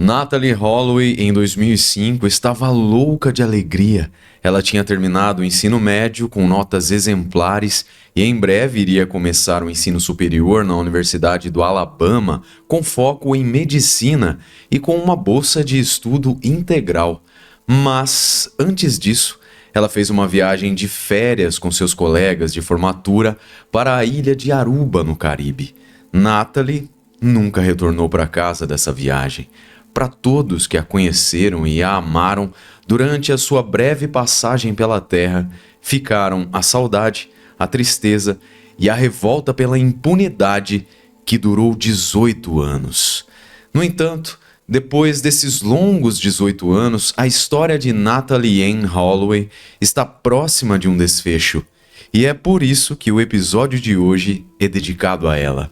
Natalie Holloway, em 2005, estava louca de alegria. Ela tinha terminado o ensino médio com notas exemplares e em breve iria começar o ensino superior na Universidade do Alabama, com foco em medicina e com uma bolsa de estudo integral. Mas, antes disso, ela fez uma viagem de férias com seus colegas de formatura para a ilha de Aruba, no Caribe. Natalie nunca retornou para casa dessa viagem. Para todos que a conheceram e a amaram durante a sua breve passagem pela Terra, ficaram a saudade, a tristeza e a revolta pela impunidade que durou 18 anos. No entanto, depois desses longos 18 anos, a história de Natalie Ann Holloway está próxima de um desfecho. E é por isso que o episódio de hoje é dedicado a ela.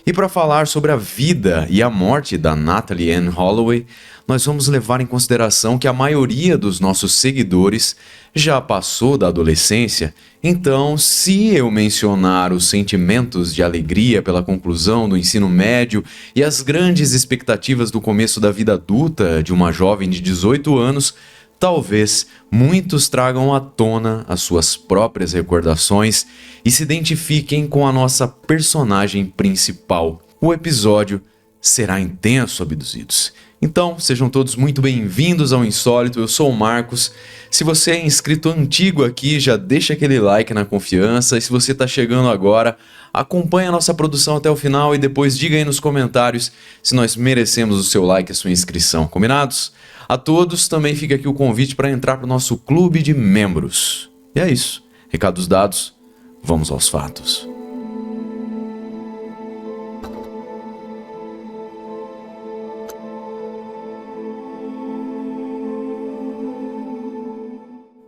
E para falar sobre a vida e a morte da Natalie Ann Holloway, nós vamos levar em consideração que a maioria dos nossos seguidores já passou da adolescência. Então, se eu mencionar os sentimentos de alegria pela conclusão do ensino médio e as grandes expectativas do começo da vida adulta de uma jovem de 18 anos, talvez muitos tragam à tona as suas próprias recordações e se identifiquem com a nossa personagem principal. O episódio será intenso, abduzidos. Então, sejam todos muito bem-vindos ao Insólito. Eu sou o Marcos. Se você é inscrito antigo aqui, já deixa aquele like na confiança. E se você está chegando agora, acompanhe a nossa produção até o final e depois diga aí nos comentários se nós merecemos o seu like e a sua inscrição. Combinados? A todos também fica aqui o convite para entrar para o nosso clube de membros. E é isso. Recados dados, vamos aos fatos.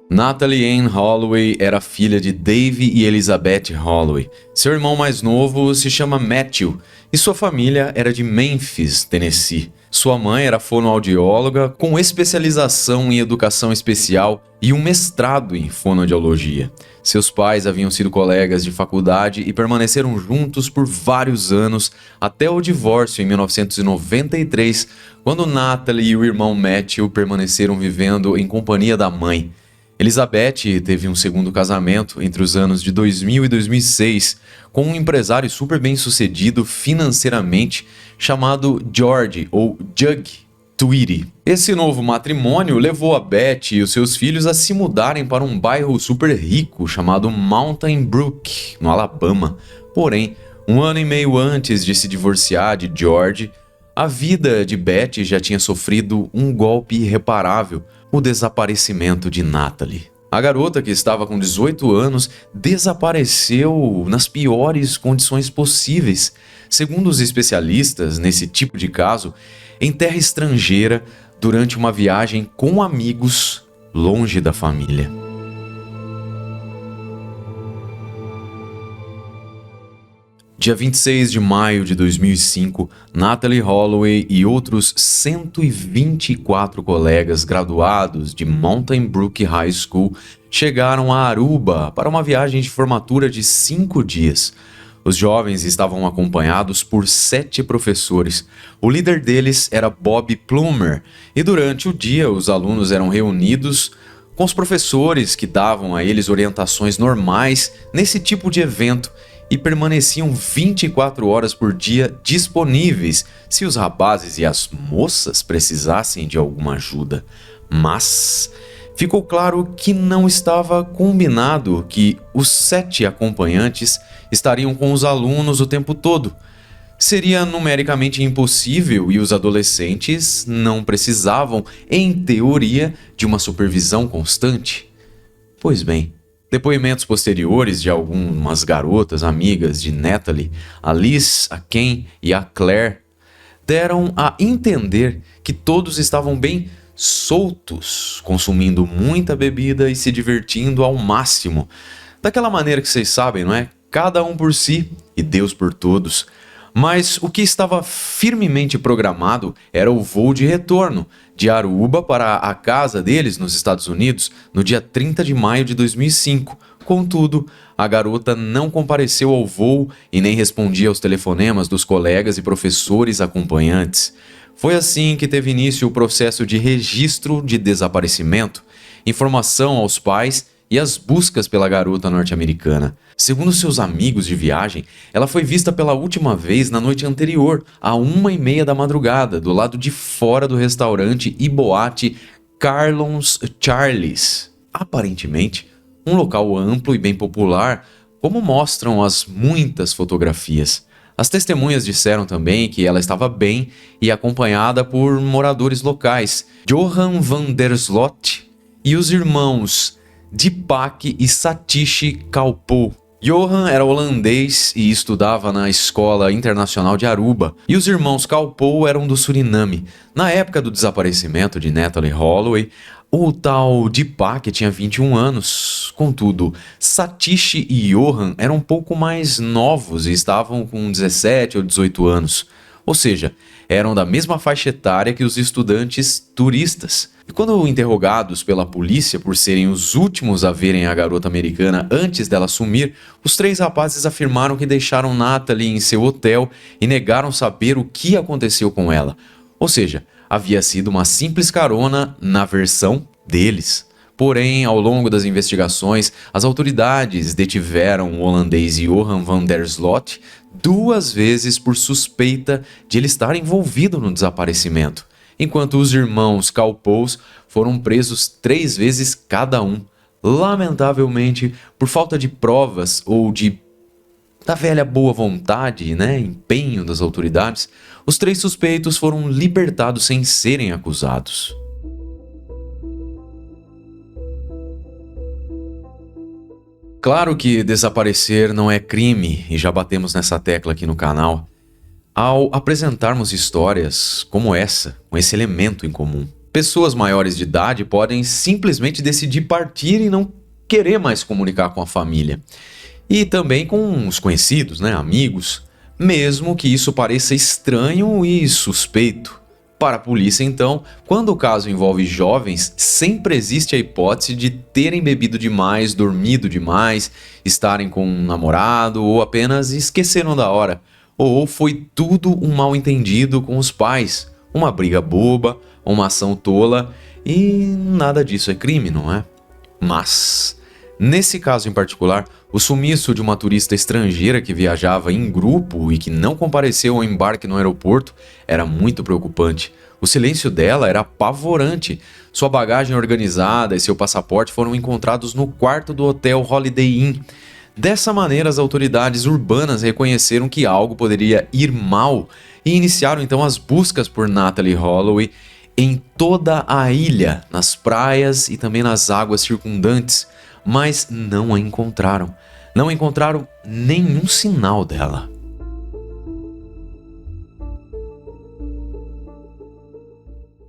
Natalie Ann Holloway era filha de Dave e Elizabeth Holloway. Seu irmão mais novo se chama Matthew e sua família era de Memphis, Tennessee. Sua mãe era fonoaudióloga com especialização em educação especial e um mestrado em fonoaudiologia. Seus pais haviam sido colegas de faculdade e permaneceram juntos por vários anos até o divórcio em 1993, quando Natalie e o irmão Matthew permaneceram vivendo em companhia da mãe. Elizabeth teve um segundo casamento entre os anos de 2000 e 2006 com um empresário super bem-sucedido financeiramente chamado George ou Jug Tweedy. Esse novo matrimônio levou a Beth e os seus filhos a se mudarem para um bairro super rico chamado Mountain Brook, no Alabama. Porém, um ano e meio antes de se divorciar de George, a vida de Beth já tinha sofrido um golpe irreparável: o desaparecimento de Natalie. A garota, que estava com 18 anos, desapareceu nas piores condições possíveis. Segundo os especialistas nesse tipo de caso, em terra estrangeira, durante uma viagem com amigos, longe da família. Dia 26 de maio de 2005, Natalie Holloway e outros 124 colegas graduados de Mountain Brook High School chegaram a Aruba para uma viagem de formatura de 5 dias. Os jovens estavam acompanhados por 7 professores. O líder deles era Bob Plummer e durante o dia os alunos eram reunidos com os professores que davam a eles orientações normais nesse tipo de evento e permaneciam 24 horas por dia disponíveis se os rapazes e as moças precisassem de alguma ajuda. Mas ficou claro que não estava combinado que os 7 acompanhantes estariam com os alunos o tempo todo. Seria numericamente impossível e os adolescentes não precisavam, em teoria, de uma supervisão constante. Pois bem, depoimentos posteriores de algumas garotas amigas de Natalie, a Liz, a Ken e a Claire, deram a entender que todos estavam bem soltos, consumindo muita bebida e se divertindo ao máximo. Daquela maneira que vocês sabem, não é? Cada um por si e Deus por todos. Mas o que estava firmemente programado era o voo de retorno de Aruba para a casa deles nos Estados Unidos no dia 30 de maio de 2005. Contudo, a garota não compareceu ao voo e nem respondia aos telefonemas dos colegas e professores acompanhantes. Foi assim que teve início o processo de registro de desaparecimento, informação aos pais e as buscas pela garota norte-americana. Segundo seus amigos de viagem, ela foi vista pela última vez na noite anterior, à 1h30 da madrugada, do lado de fora do restaurante e boate Carlon's Charlie's. Aparentemente, um local amplo e bem popular, como mostram as muitas fotografias. As testemunhas disseram também que ela estava bem e acompanhada por moradores locais, Johan van der Slot e os irmãos Deepak e Satish Kalpoe. Johan era holandês e estudava na Escola Internacional de Aruba, e os irmãos Kalpoe eram do Suriname. Na época do desaparecimento de Natalee Holloway, o tal Deepak tinha 21 anos. Contudo, Satish e Johan eram um pouco mais novos e estavam com 17 ou 18 anos. Ou seja, eram da mesma faixa etária que os estudantes turistas. E quando interrogados pela polícia por serem os últimos a verem a garota americana antes dela sumir, os 3 rapazes afirmaram que deixaram Natalee em seu hotel e negaram saber o que aconteceu com ela. Ou seja, havia sido uma simples carona na versão deles. Porém, ao longo das investigações, as autoridades detiveram o holandês Johan van der Slot 2 vezes por suspeita de ele estar envolvido no desaparecimento, enquanto os irmãos Kalpoe foram presos 3 vezes cada um. Lamentavelmente, por falta de provas ou da velha boa vontade, empenho das autoridades, os 3 suspeitos foram libertados sem serem acusados. Claro que desaparecer não é crime, e já batemos nessa tecla aqui no canal, ao apresentarmos histórias como essa, com esse elemento em comum. Pessoas maiores de idade podem simplesmente decidir partir e não querer mais comunicar com a família. E também com os conhecidos, amigos, mesmo que isso pareça estranho e suspeito. Para a polícia, então, quando o caso envolve jovens, sempre existe a hipótese de terem bebido demais, dormido demais, estarem com um namorado ou apenas esqueceram da hora. Ou foi tudo um mal-entendido com os pais, uma briga boba, uma ação tola, e nada disso é crime, não é? Mas, nesse caso em particular, o sumiço de uma turista estrangeira que viajava em grupo e que não compareceu ao embarque no aeroporto era muito preocupante. O silêncio dela era apavorante. Sua bagagem organizada e seu passaporte foram encontrados no quarto do hotel Holiday Inn. Dessa maneira, as autoridades urbanas reconheceram que algo poderia ir mal e iniciaram então as buscas por Natalee Holloway em toda a ilha, nas praias e também nas águas circundantes, mas não a encontraram. Não encontraram nenhum sinal dela.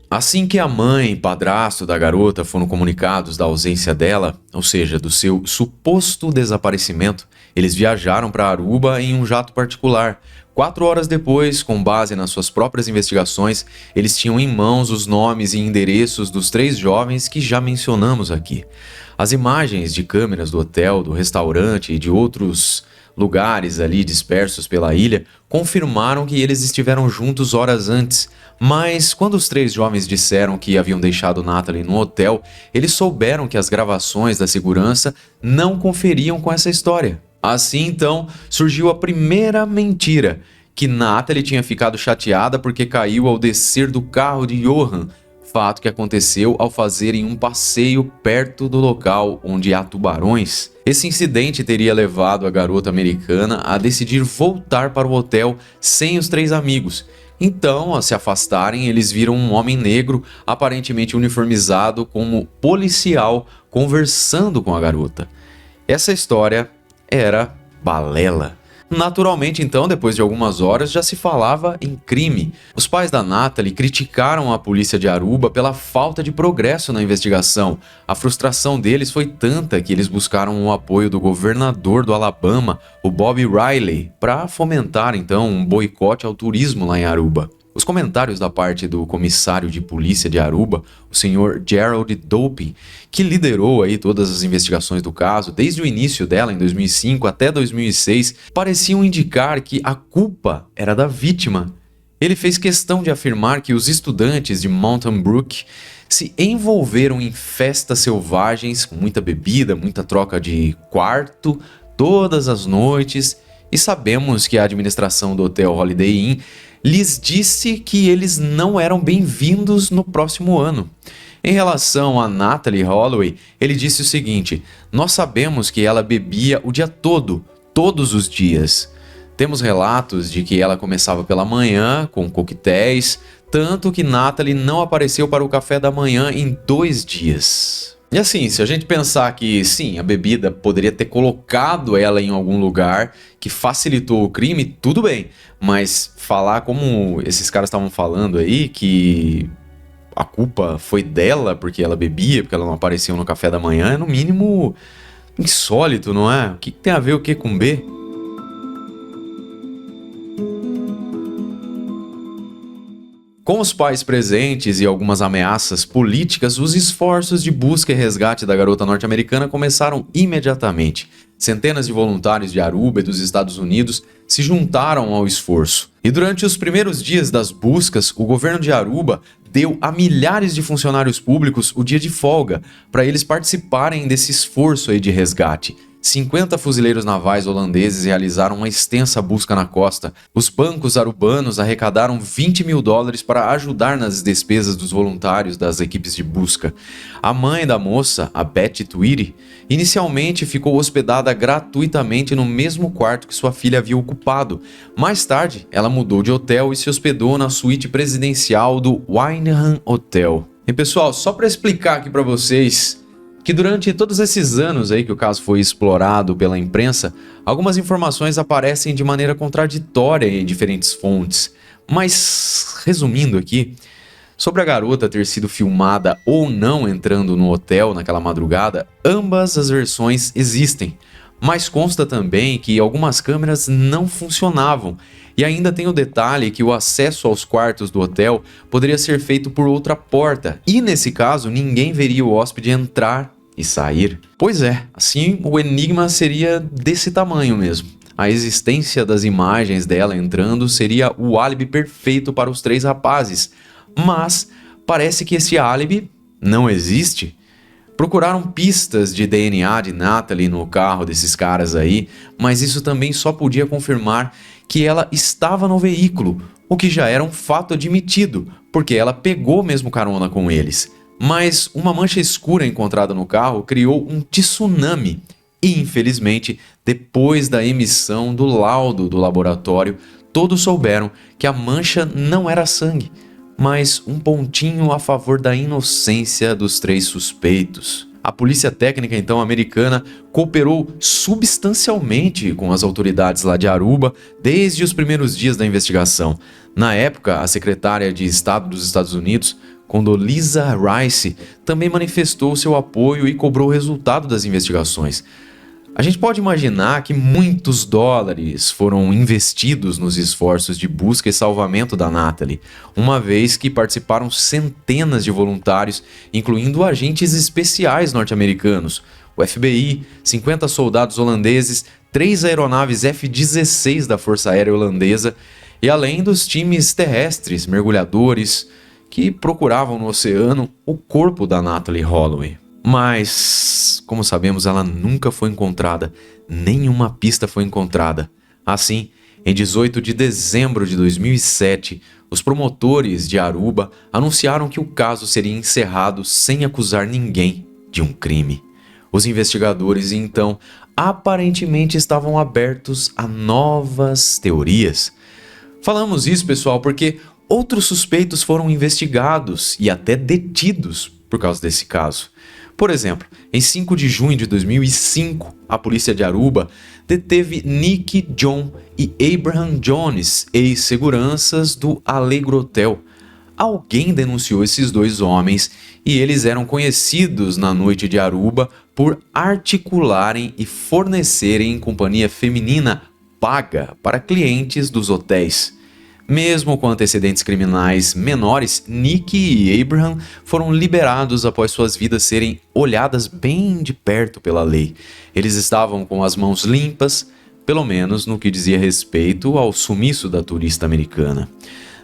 Assim que a mãe e padrasto da garota foram comunicados da ausência dela, ou seja, do seu suposto desaparecimento, eles viajaram para Aruba em um jato particular. 4 horas depois, com base nas suas próprias investigações, eles tinham em mãos os nomes e endereços dos 3 jovens que já mencionamos aqui. As imagens de câmeras do hotel, do restaurante e de outros lugares ali dispersos pela ilha confirmaram que eles estiveram juntos horas antes. Mas quando os 3 jovens disseram que haviam deixado Natalee no hotel, eles souberam que as gravações da segurança não conferiam com essa história. Assim então surgiu a primeira mentira, que Natalee tinha ficado chateada porque caiu ao descer do carro de Johan, fato que aconteceu ao fazerem um passeio perto do local onde há tubarões. Esse incidente teria levado a garota americana a decidir voltar para o hotel sem os 3 amigos. Então, ao se afastarem, eles viram um homem negro, aparentemente uniformizado como policial, conversando com a garota. Essa história era balela. Naturalmente, então, depois de algumas horas, já se falava em crime. Os pais da Natalee criticaram a polícia de Aruba pela falta de progresso na investigação. A frustração deles foi tanta que eles buscaram o apoio do governador do Alabama, o Bob Riley, para fomentar, então, um boicote ao turismo lá em Aruba. Os comentários da parte do comissário de polícia de Aruba, o senhor Gerald Dopin, que liderou aí todas as investigações do caso, desde o início dela em 2005 até 2006, pareciam indicar que a culpa era da vítima Ele fez questão de afirmar que os estudantes de Mountain Brook se envolveram em festas selvagens, com muita bebida, muita troca de quarto, todas as noites, e sabemos que a administração do Hotel Holiday Inn lhes disse que eles não eram bem-vindos no próximo ano. Em relação a Natalee Holloway, ele disse o seguinte: nós sabemos que ela bebia o dia todo, todos os dias. Temos relatos de que ela começava pela manhã com coquetéis, tanto que Natalee não apareceu para o café da manhã em 2 dias. E assim, se a gente pensar que sim, a bebida poderia ter colocado ela em algum lugar que facilitou o crime, tudo bem. Mas falar como esses caras estavam falando aí, que a culpa foi dela porque ela bebia, porque ela não apareceu no café da manhã, é no mínimo insólito, não é? O que tem a ver o que com B? Com os pais presentes e algumas ameaças políticas, os esforços de busca e resgate da garota norte-americana começaram imediatamente. Centenas de voluntários de Aruba e dos Estados Unidos se juntaram ao esforço. E durante os primeiros dias das buscas, o governo de Aruba deu a milhares de funcionários públicos o dia de folga para eles participarem desse esforço aí de resgate. 50 fuzileiros navais holandeses realizaram uma extensa busca na costa. Os bancos arubanos arrecadaram $20 mil para ajudar nas despesas dos voluntários das equipes de busca. A mãe da moça, a Betty Tweedy, inicialmente ficou hospedada gratuitamente no mesmo quarto que sua filha havia ocupado. Mais tarde, ela mudou de hotel e se hospedou na suíte presidencial do Wyndham Hotel. E pessoal, só para explicar aqui para vocês que durante todos esses anos aí que o caso foi explorado pela imprensa, algumas informações aparecem de maneira contraditória em diferentes fontes. Mas, resumindo aqui, sobre a garota ter sido filmada ou não entrando no hotel naquela madrugada, ambas as versões existem. Mas consta também que algumas câmeras não funcionavam. E ainda tem o detalhe que o acesso aos quartos do hotel poderia ser feito por outra porta. E nesse caso, ninguém veria o hóspede entrar e sair. Pois é, assim o enigma seria desse tamanho mesmo. A existência das imagens dela entrando seria o álibi perfeito para os 3 rapazes. Mas parece que esse álibi não existe. Procuraram pistas de DNA de Natalee no carro desses caras aí, mas isso também só podia confirmar que ela estava no veículo, o que já era um fato admitido, porque ela pegou mesmo carona com eles. Mas uma mancha escura encontrada no carro criou um tsunami e, infelizmente, depois da emissão do laudo do laboratório, todos souberam que a mancha não era sangue, mas um pontinho a favor da inocência dos 3 suspeitos. A polícia técnica, então, americana cooperou substancialmente com as autoridades lá de Aruba desde os primeiros dias da investigação. Na época, a secretária de Estado dos Estados Unidos, Condoleezza Rice, também manifestou seu apoio e cobrou o resultado das investigações. A gente pode imaginar que muitos dólares foram investidos nos esforços de busca e salvamento da Natalee, uma vez que participaram centenas de voluntários, incluindo agentes especiais norte-americanos, o FBI, 50 soldados holandeses, 3 aeronaves F-16 da Força Aérea Holandesa e além dos times terrestres, mergulhadores, que procuravam no oceano o corpo da Natalee Holloway. Mas, como sabemos, ela nunca foi encontrada, nenhuma pista foi encontrada. Assim, em 18 de dezembro de 2007, os promotores de Aruba anunciaram que o caso seria encerrado sem acusar ninguém de um crime. Os investigadores, então, aparentemente estavam abertos a novas teorias. Falamos isso, pessoal, porque outros suspeitos foram investigados e até detidos por causa desse caso. Por exemplo, em 5 de junho de 2005, a polícia de Aruba deteve Nick John e Abraham Jones, ex-seguranças do Allegro Hotel. Alguém denunciou esses 2 homens e eles eram conhecidos na noite de Aruba por articularem e fornecerem companhia feminina paga para clientes dos hotéis. Mesmo com antecedentes criminais menores, Nick e Abraham foram liberados após suas vidas serem olhadas bem de perto pela lei. Eles estavam com as mãos limpas, pelo menos no que dizia respeito ao sumiço da turista americana.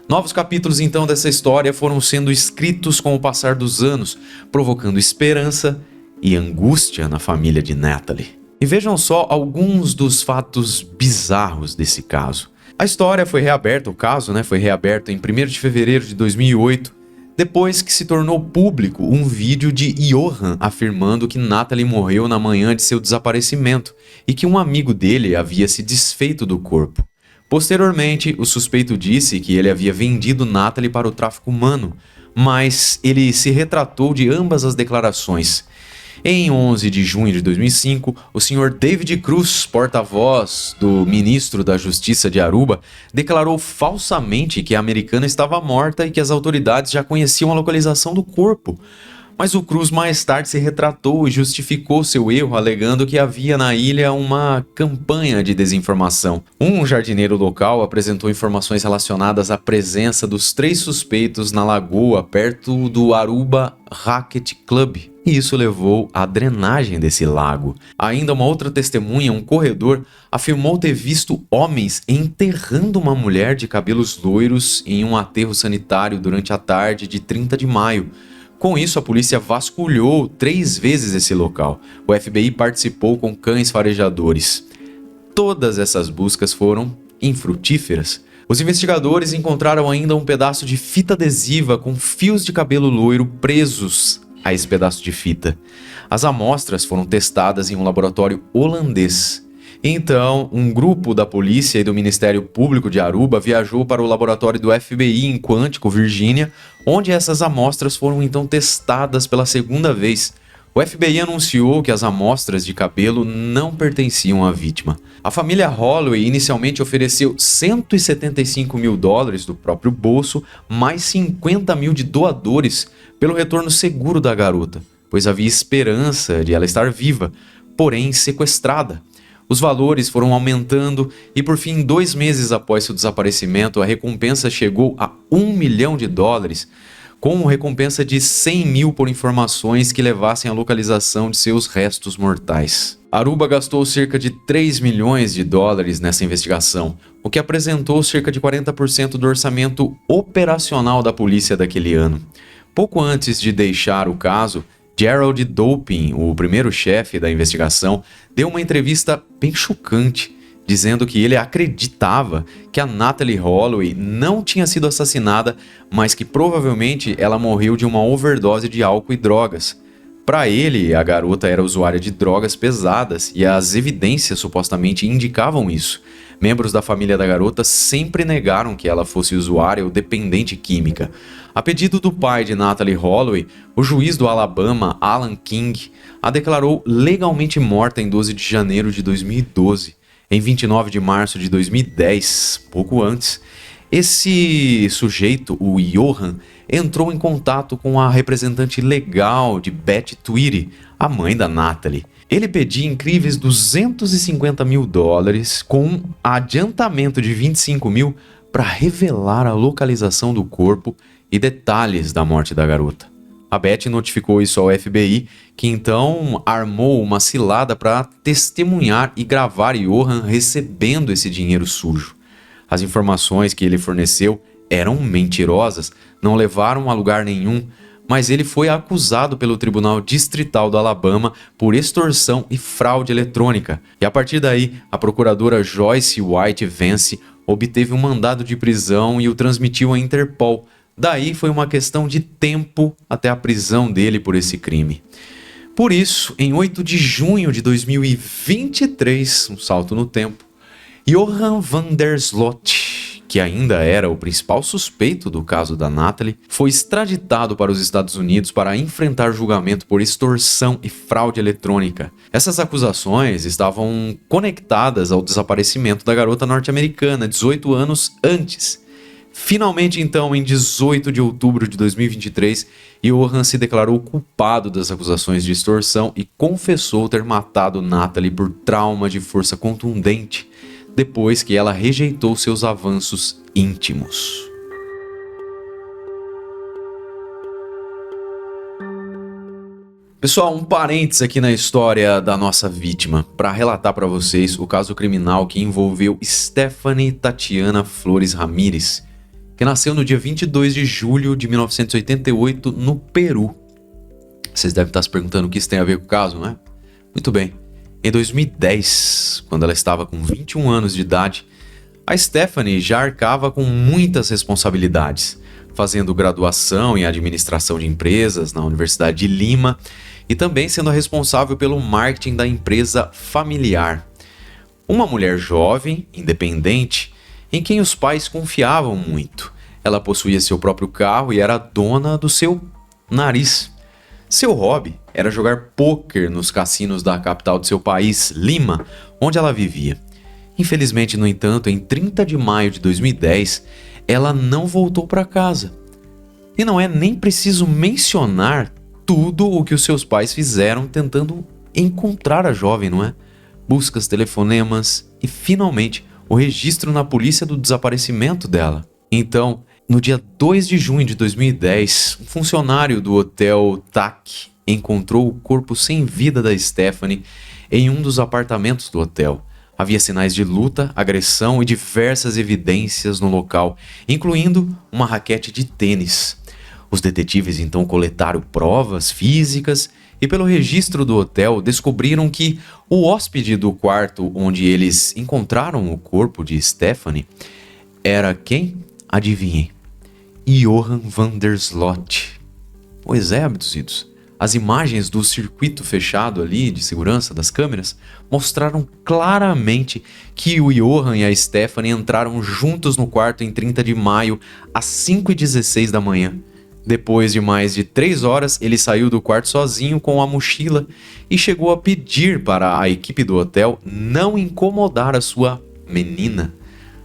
Novos capítulos então dessa história foram sendo escritos com o passar dos anos, provocando esperança e angústia na família de Natalie. E vejam só alguns dos fatos bizarros desse caso. A história foi reaberta, o caso, foi reaberto em 1º de fevereiro de 2008, depois que se tornou público um vídeo de Johan afirmando que Natalie morreu na manhã de seu desaparecimento e que um amigo dele havia se desfeito do corpo. Posteriormente, o suspeito disse que ele havia vendido Natalie para o tráfico humano, mas ele se retratou de ambas as declarações. Em 11 de junho de 2005, o Sr. David Cruz, porta-voz do ministro da Justiça de Aruba, declarou falsamente que a americana estava morta e que as autoridades já conheciam a localização do corpo. Mas o Cruz mais tarde se retratou e justificou seu erro, alegando que havia na ilha uma campanha de desinformação. Um jardineiro local apresentou informações relacionadas à presença dos 3 suspeitos na lagoa perto do Aruba Racquet Club, e isso levou à drenagem desse lago. Ainda uma outra testemunha, um corredor, afirmou ter visto homens enterrando uma mulher de cabelos loiros em um aterro sanitário durante a tarde de 30 de maio. Com isso, a polícia vasculhou 3 vezes esse local. O FBI participou com cães farejadores. Todas essas buscas foram infrutíferas. Os investigadores encontraram ainda um pedaço de fita adesiva com fios de cabelo loiro presos a esse pedaço de fita. As amostras foram testadas em um laboratório holandês. Então, um grupo da polícia e do Ministério Público de Aruba viajou para o laboratório do FBI em Quantico, Virgínia, onde essas amostras foram então testadas pela segunda vez. O FBI anunciou que as amostras de cabelo não pertenciam à vítima. A família Holloway inicialmente ofereceu $175 mil do próprio bolso, mais 50 mil de doadores, pelo retorno seguro da garota, pois havia esperança de ela estar viva, porém sequestrada. Os valores foram aumentando e, por fim, 2 meses após seu desaparecimento, a recompensa chegou a $1 milhão, com recompensa de 100 mil por informações que levassem à localização de seus restos mortais. Aruba gastou cerca de $3 milhões nessa investigação, o que apresentou cerca de 40% do orçamento operacional da polícia daquele ano. Pouco antes de deixar o caso, Gerald Dopin, o primeiro chefe da investigação, deu uma entrevista bem chocante, dizendo que ele acreditava que a Natalie Holloway não tinha sido assassinada, mas que provavelmente ela morreu de uma overdose de álcool e drogas. Para ele, a garota era usuária de drogas pesadas e as evidências supostamente indicavam isso. Membros da família da garota sempre negaram que ela fosse usuária ou dependente química. A pedido do pai de Natalie Holloway, o juiz do Alabama, Alan King, a declarou legalmente morta em 12 de janeiro de 2012. Em 29 de março de 2010, pouco antes, esse sujeito, o Johan, entrou em contato com a representante legal de Beth Tweedy, a mãe da Natalie. Ele pedia incríveis $250 mil com adiantamento de 25 mil para revelar a localização do corpo e detalhes da morte da garota. A Beth notificou isso ao FBI, que então armou uma cilada para testemunhar e gravar Johan recebendo esse dinheiro sujo. As informações que ele forneceu eram mentirosas, não levaram a lugar nenhum, mas ele foi acusado pelo Tribunal Distrital do Alabama por extorsão e fraude eletrônica. E a partir daí, a procuradora Joyce White Vance obteve um mandado de prisão e o transmitiu à Interpol. Daí foi uma questão de tempo até a prisão dele por esse crime. Por isso, em 8 de junho de 2023, um salto no tempo, Johan van der Slot, que ainda era o principal suspeito do caso da Natalie, foi extraditado para os Estados Unidos para enfrentar julgamento por extorsão e fraude eletrônica. Essas acusações estavam conectadas ao desaparecimento da garota norte-americana 18 anos antes. Finalmente, então, em 18 de outubro de 2023, Johan se declarou culpado das acusações de extorsão e confessou ter matado Natalie por trauma de força contundente, depois que ela rejeitou seus avanços íntimos. Pessoal, um parênteses aqui na história da nossa vítima, para relatar para vocês o caso criminal que envolveu Stephanie Tatiana Flores Ramírez, que nasceu no dia 22 de julho de 1988 no Peru. Vocês devem estar se perguntando o que isso tem a ver com o caso, né? Muito bem. Em 2010, quando ela estava com 21 anos de idade, a Stephanie já arcava com muitas responsabilidades, fazendo graduação em administração de empresas na Universidade de Lima e também sendo a responsável pelo marketing da empresa familiar. Uma mulher jovem, independente, em quem os pais confiavam muito. Ela possuía seu próprio carro e era dona do seu nariz. Seu hobby era jogar pôquer nos cassinos da capital de seu país, Lima, onde ela vivia. Infelizmente, no entanto, em 30 de maio de 2010, ela não voltou para casa. E não é nem preciso mencionar tudo o que os seus pais fizeram tentando encontrar a jovem, não é? Buscas, telefonemas e, finalmente, o registro na polícia do desaparecimento dela. Então, no dia 2 de junho de 2010, um funcionário do hotel TAC encontrou o corpo sem vida da Stephanie em um dos apartamentos do hotel. Havia sinais de luta, agressão e diversas evidências no local, incluindo uma raquete de tênis. Os detetives então coletaram provas físicas e, pelo registro do hotel, descobriram que o hóspede do quarto onde eles encontraram o corpo de Stephanie era quem? Adivinhem. Johan van der Sloot. Pois é, abduzidos. As imagens do circuito fechado ali de segurança das câmeras mostraram claramente que o Johan e a Stephanie entraram juntos no quarto em 30 de maio às 5h16 da manhã. Depois de mais de 3 horas, ele saiu do quarto sozinho com a mochila e chegou a pedir para a equipe do hotel não incomodar a sua menina.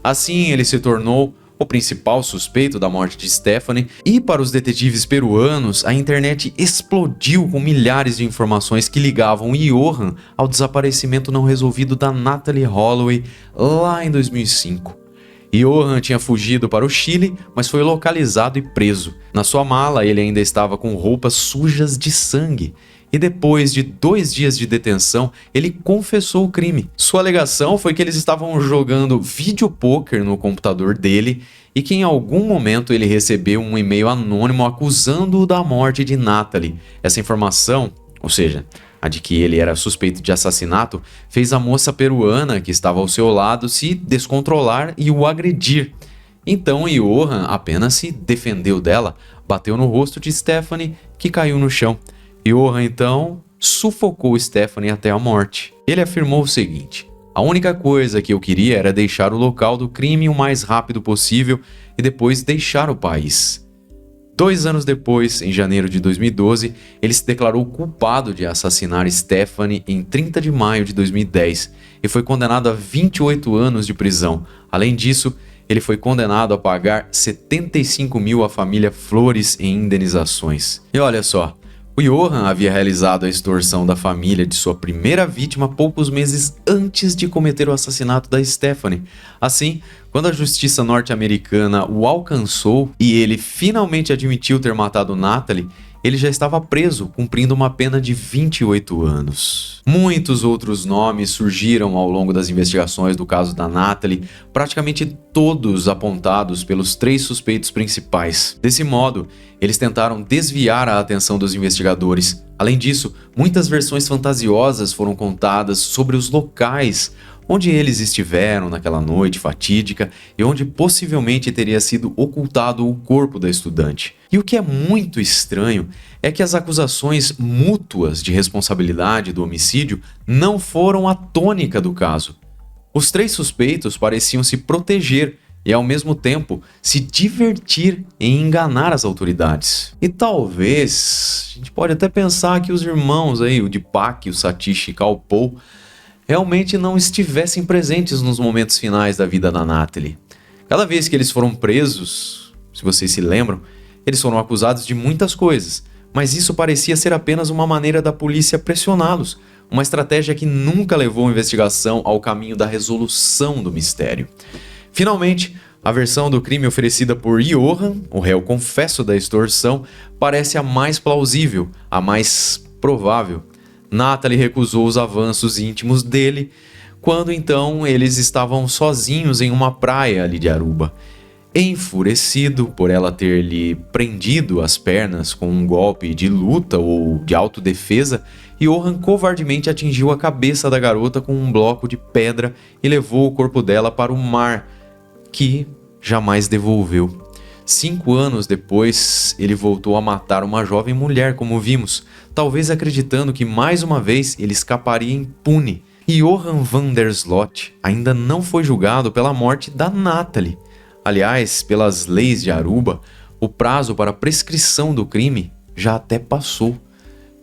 Assim, ele se tornou o principal suspeito da morte de Stephanie, e para os detetives peruanos, a internet explodiu com milhares de informações que ligavam Johan ao desaparecimento não resolvido da Natalee Holloway lá em 2005. Johan tinha fugido para o Chile, mas foi localizado e preso. Na sua mala, ele ainda estava com roupas sujas de sangue. E depois de 2 dias de detenção, ele confessou o crime. Sua alegação foi que eles estavam jogando videopôquer no computador dele e que em algum momento ele recebeu um e-mail anônimo acusando-o da morte de Natalee. Essa informação, ou seja, a de que ele era suspeito de assassinato, fez a moça peruana que estava ao seu lado se descontrolar e o agredir. Então Johan apenas se defendeu dela, bateu no rosto de Stephanie, que caiu no chão. Johan então sufocou Stephanie até a morte. Ele afirmou o seguinte: a única coisa que eu queria era deixar o local do crime o mais rápido possível e depois deixar o país. 2 anos depois, em janeiro de 2012, ele se declarou culpado de assassinar Stephanie em 30 de maio de 2010 e foi condenado a 28 anos de prisão. Além disso, ele foi condenado a pagar 75 mil à família Flores em indenizações. E olha só, o Johan havia realizado a extorsão da família de sua primeira vítima poucos meses antes de cometer o assassinato da Stephanie. Assim, quando a justiça norte-americana o alcançou e ele finalmente admitiu ter matado Natalee, ele já estava preso, cumprindo uma pena de 28 anos. Muitos outros nomes surgiram ao longo das investigações do caso da Natalee, praticamente todos apontados pelos 3 suspeitos principais. Desse modo, eles tentaram desviar a atenção dos investigadores. Além disso, muitas versões fantasiosas foram contadas sobre os locais onde eles estiveram naquela noite fatídica e onde possivelmente teria sido ocultado o corpo da estudante. E o que é muito estranho é que as acusações mútuas de responsabilidade do homicídio não foram a tônica do caso. Os 3 suspeitos pareciam se proteger e, ao mesmo tempo, se divertir em enganar as autoridades. E talvez, a gente pode até pensar que os irmãos aí, o Deepak, o Satish e Kalpoe, realmente não estivessem presentes nos momentos finais da vida da Natalee. Cada vez que eles foram presos, se vocês se lembram, eles foram acusados de muitas coisas, mas isso parecia ser apenas uma maneira da polícia pressioná-los, uma estratégia que nunca levou a investigação ao caminho da resolução do mistério. Finalmente, a versão do crime oferecida por Johan, o réu confesso da extorsão, parece a mais plausível, a mais provável. Natalee recusou os avanços íntimos dele, quando então eles estavam sozinhos em uma praia ali de Aruba. Enfurecido por ela ter lhe prendido as pernas com um golpe de luta ou de autodefesa, Johan covardemente atingiu a cabeça da garota com um bloco de pedra e levou o corpo dela para o mar, que jamais devolveu. 5 anos depois, ele voltou a matar uma jovem mulher, como vimos, talvez acreditando que mais uma vez ele escaparia impune. Johan van der Slot ainda não foi julgado pela morte da Natalie. Aliás, pelas leis de Aruba, o prazo para prescrição do crime já até passou.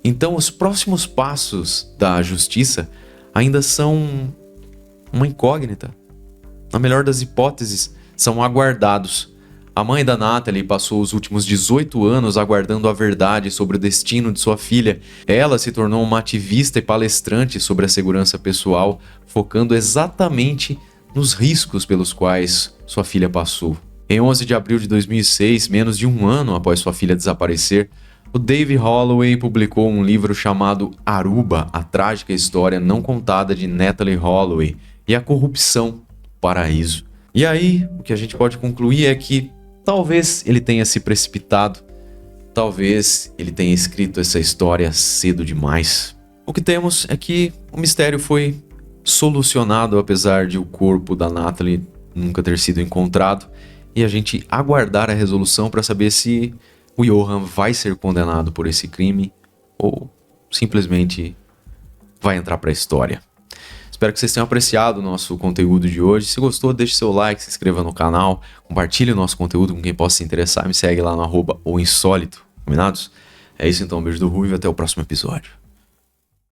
Então, os próximos passos da justiça ainda são uma incógnita. Na melhor das hipóteses, são aguardados. A mãe da Natalie passou os últimos 18 anos aguardando a verdade sobre o destino de sua filha. Ela se tornou uma ativista e palestrante sobre a segurança pessoal, focando exatamente nos riscos pelos quais sua filha passou. Em 11 de abril de 2006, menos de um ano após sua filha desaparecer, o Dave Holloway publicou um livro chamado Aruba, a trágica história não contada de Natalie Holloway e a corrupção do paraíso. E aí, o que a gente pode concluir é que talvez ele tenha se precipitado, talvez ele tenha escrito essa história cedo demais. O que temos é que o mistério foi solucionado, apesar de o corpo da Natalie nunca ter sido encontrado, e a gente aguardar a resolução para saber se o Johan vai ser condenado por esse crime ou simplesmente vai entrar para a história. Espero que vocês tenham apreciado o nosso conteúdo de hoje. Se gostou, deixe seu like, se inscreva no canal, compartilhe o nosso conteúdo com quem possa se interessar, me segue lá no @oinsólito, combinados? É isso então, um beijo do Ruivo e até o próximo episódio.